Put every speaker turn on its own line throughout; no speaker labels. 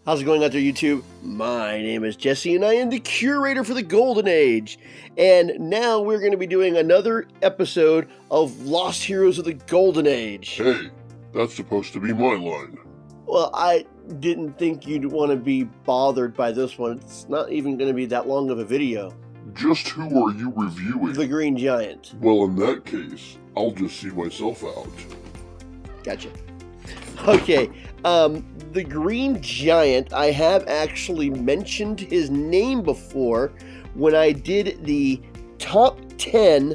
How's it going out there, YouTube? My name is Jesse, and I am the curator for the Golden Age. And now we're going to be doing another episode of Lost Heroes of the Golden Age.
Hey, that's supposed to be my line.
Well, I didn't think you'd want to be bothered by this one. It's not even going to be that long of a video.
Just who are you reviewing?
The Green Giant.
Well, in that case, I'll just see myself out.
Gotcha. Okay, the Green Giant, I have actually mentioned his name before when I did the top 10,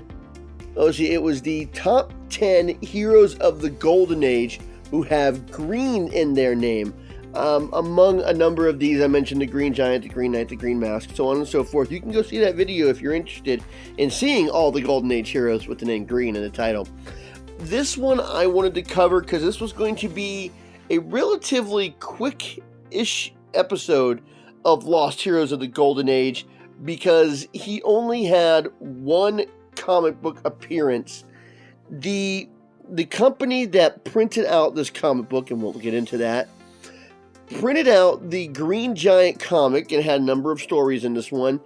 it was the top 10 heroes of the Golden Age who have green in their name. Among a number of these, I mentioned the Green Giant, the Green Knight, the Green Mask, so on and so forth. You can go see that video if you're interested in seeing all the Golden Age heroes with the name Green in the title. This one I wanted to cover because this was going to be a relatively quick-ish episode of Lost Heroes of the Golden Age because he only had one comic book appearance. The company that printed out this comic book, and we'll get into that, printed out the Green Giant comic and had a number of stories in this one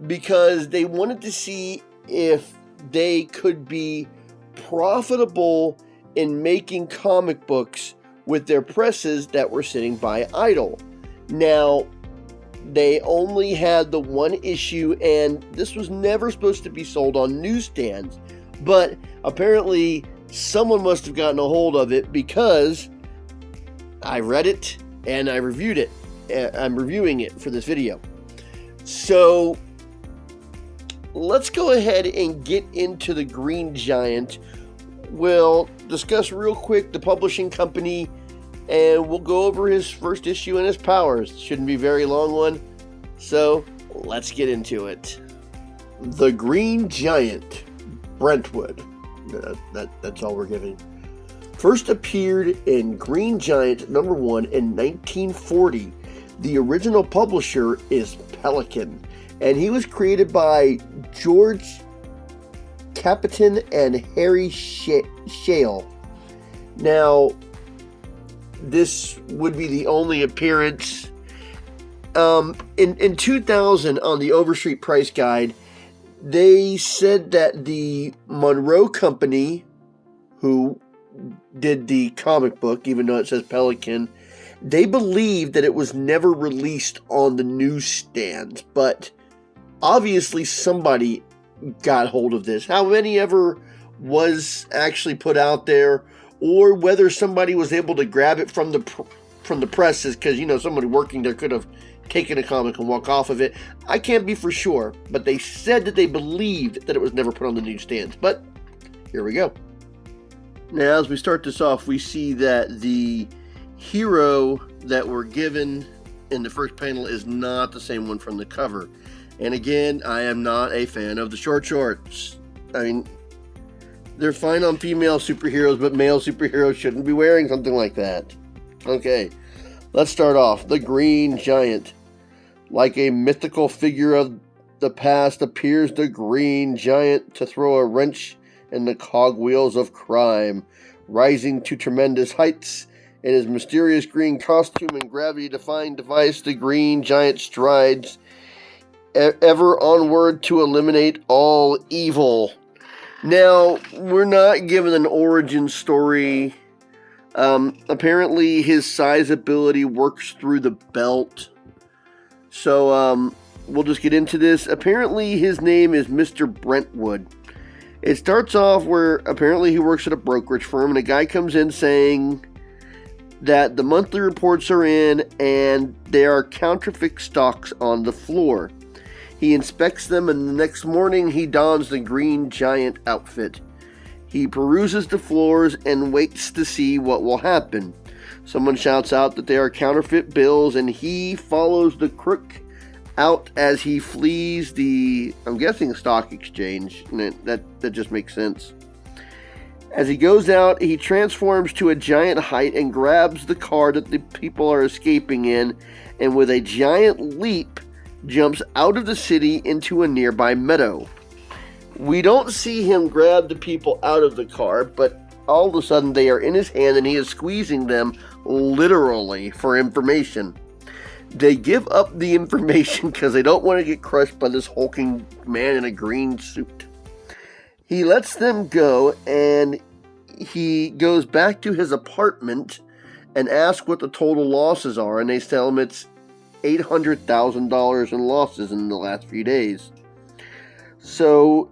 because they wanted to see if they could be profitable in making comic books with their presses that were sitting by idle. Now, they only had the one issue, and this was never supposed to be sold on newsstands, but apparently someone must have gotten a hold of it because I read it and I reviewed it. I'm reviewing it for this video. So let's go ahead and get into the Green Giant. We'll discuss real quick the publishing company, and we'll go over his first issue and his powers. Shouldn't be a very long one, so let's get into it. The Green Giant, Brentwood. That's all we're giving. First appeared in Green Giant number 1 in 1940. The original publisher is Pelican, and he was created by George Capitan and Harry Shale. Now, this would be the only appearance. In 2000, on the Overstreet Price Guide, they said that the Monroe Company, who did the comic book, even though it says Pelican, they believed that it was never released on the newsstands, but obviously somebody got hold of this. How many ever was actually put out there, or whether somebody was able to grab it from the presses, because somebody working there could have taken a comic and walk off of it. I can't be for sure, but they said that they believed that it was never put on the newsstands. But here we go. Now, as we start this off, we see that the hero that we're given in the first panel is not the same one from the cover. And again, I am not a fan of the short shorts. I mean, they're fine on female superheroes, but male superheroes shouldn't be wearing something like that. Okay, let's start off. The Green Giant. Like a mythical figure of the past appears the Green Giant to throw a wrench in the cogwheels of crime. Rising to tremendous heights in his mysterious green costume and gravity-defying device, the Green Giant strides ever onward to eliminate all evil. Now, we're not given an origin story. Apparently his size ability works through the belt. So, we'll just get into this. Apparently his name is Mr. Brentwood. It starts off where apparently he works at a brokerage firm, and a guy comes in saying that the monthly reports are in and there are counterfeit stocks on the floor. He inspects them, and the next morning he dons the Green Giant outfit. He peruses the floors and waits to see what will happen. Someone shouts out that they are counterfeit bills, and he follows the crook out as he flees the, I'm guessing, stock exchange. That just makes sense. As he goes out, he transforms to a giant height and grabs the car that the people are escaping in, and with a giant leap, jumps out of the city into a nearby meadow. We don't see him grab the people out of the car, but all of a sudden they are in his hand and he is squeezing them literally for information. They give up the information because they don't want to get crushed by this hulking man in a green suit. He lets them go, and he goes back to his apartment and asks what the total losses are, and they tell him it's $800,000 in losses in the last few days. So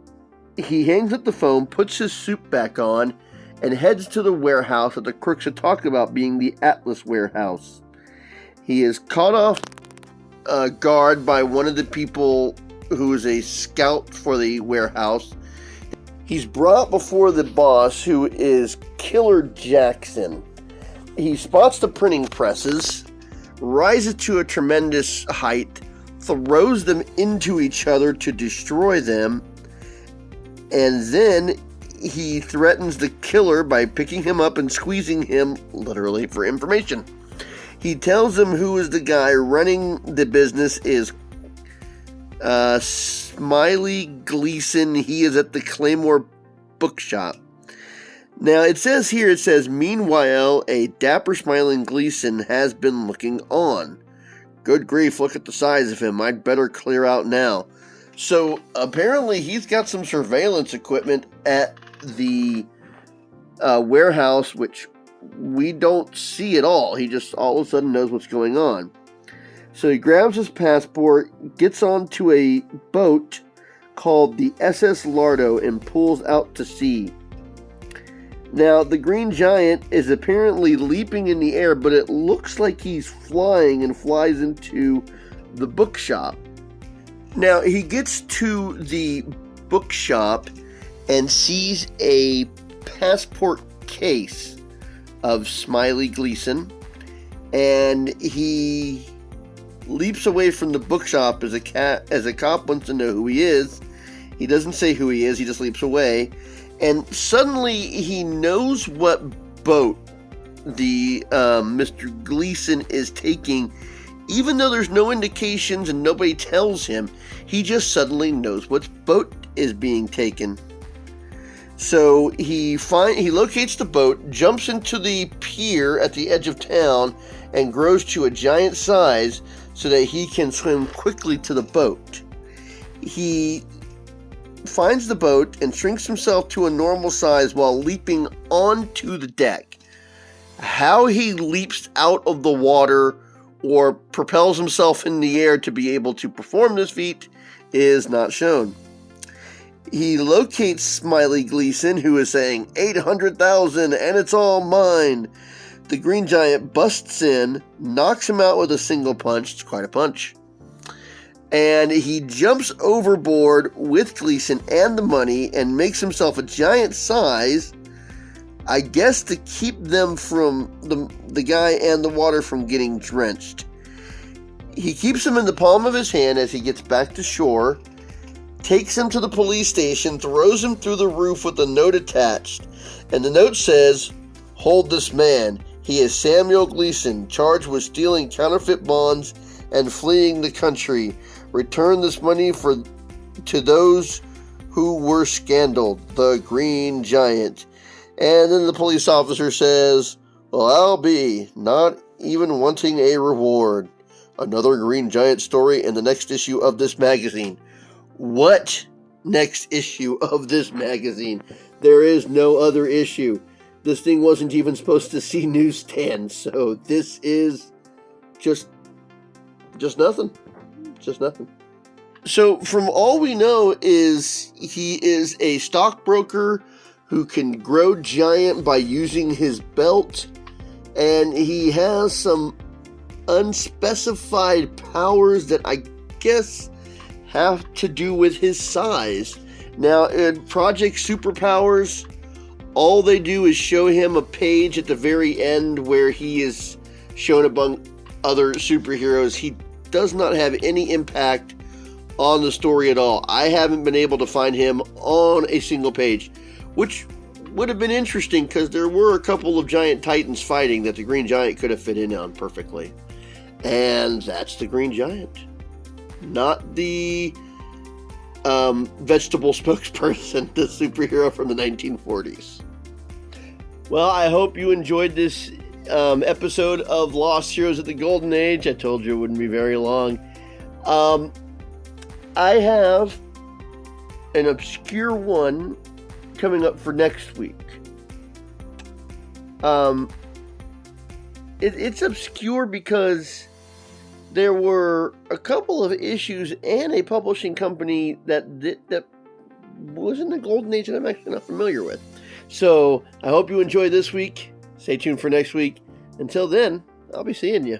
he hangs up the phone, puts his suit back on, and heads to the warehouse that the crooks had talked about being the Atlas warehouse. He is caught off guard by one of the people who is a scout for the warehouse. He's brought before the boss, who is Killer Jackson. He spots the printing presses, rises to a tremendous height, throws them into each other to destroy them, and then he threatens the killer by picking him up and squeezing him, literally, for information. He tells him who is the guy running the business is Smiley Gleason. He is at the Claymore bookshop. Now, it says, meanwhile, a dapper smiling Gleason has been looking on. Good grief, look at the size of him. I'd better clear out now. So, apparently, he's got some surveillance equipment at the warehouse, which we don't see at all. He just all of a sudden knows what's going on. So he grabs his passport, gets onto a boat called the SS Lardo, and pulls out to sea. Now, the Green Giant is apparently leaping in the air, but it looks like he's flying and flies into the bookshop. Now, he gets to the bookshop and sees a passport case of Smiley Gleason, and he leaps away from the bookshop as a cop wants to know who he is. He doesn't say who he is, he just leaps away, and suddenly he knows what boat the Mr. Gleason is taking. Even though there's no indications and nobody tells him, he just suddenly knows what boat is being taken. So he locates the boat, jumps into the pier at the edge of town, and grows to a giant size so that he can swim quickly to the boat. He finds the boat and shrinks himself to a normal size while leaping onto the deck. How he leaps out of the water or propels himself in the air to be able to perform this feat is not shown. He locates Smiley Gleason, who is saying 800,000 and it's all mine. The Green Giant busts in, knocks him out with a single punch. It's quite a punch. And he jumps overboard with Gleason and the money and makes himself a giant size, I guess to keep them from the guy and the water from getting drenched. He keeps him in the palm of his hand as he gets back to shore, takes him to the police station, throws him through the roof with a note attached, and the note says, "Hold this man. He is Samuel Gleason, charged with stealing counterfeit bonds and fleeing the country. Return this money to those who were scandaled, the Green Giant." And then the police officer says, "Well, I'll be, not even wanting a reward." Another Green Giant story in the next issue of this magazine. What next issue of this magazine? There is no other issue. This thing wasn't even supposed to see newsstands, so this is just nothing. Just nothing. So from all we know is he is a stockbroker who can grow giant by using his belt, and he has some unspecified powers that I guess have to do with his size. Now, in Project Superpowers, all they do is show him a page at the very end where he is shown among other superheroes. He does not have any impact on the story at all. I haven't been able to find him on a single page, which would have been interesting because there were a couple of giant titans fighting that the Green Giant could have fit in on perfectly. And that's the Green Giant. Not the vegetable spokesperson, the superhero from the 1940s. Well, I hope you enjoyed this episode of Lost Heroes of the Golden Age. I told you it wouldn't be very long. I have an obscure one coming up for next week. It's obscure because there were a couple of issues and a publishing company that was in the Golden Age that I'm actually not familiar with. So I hope you enjoy this week. Stay tuned for next week. Until then, I'll be seeing you.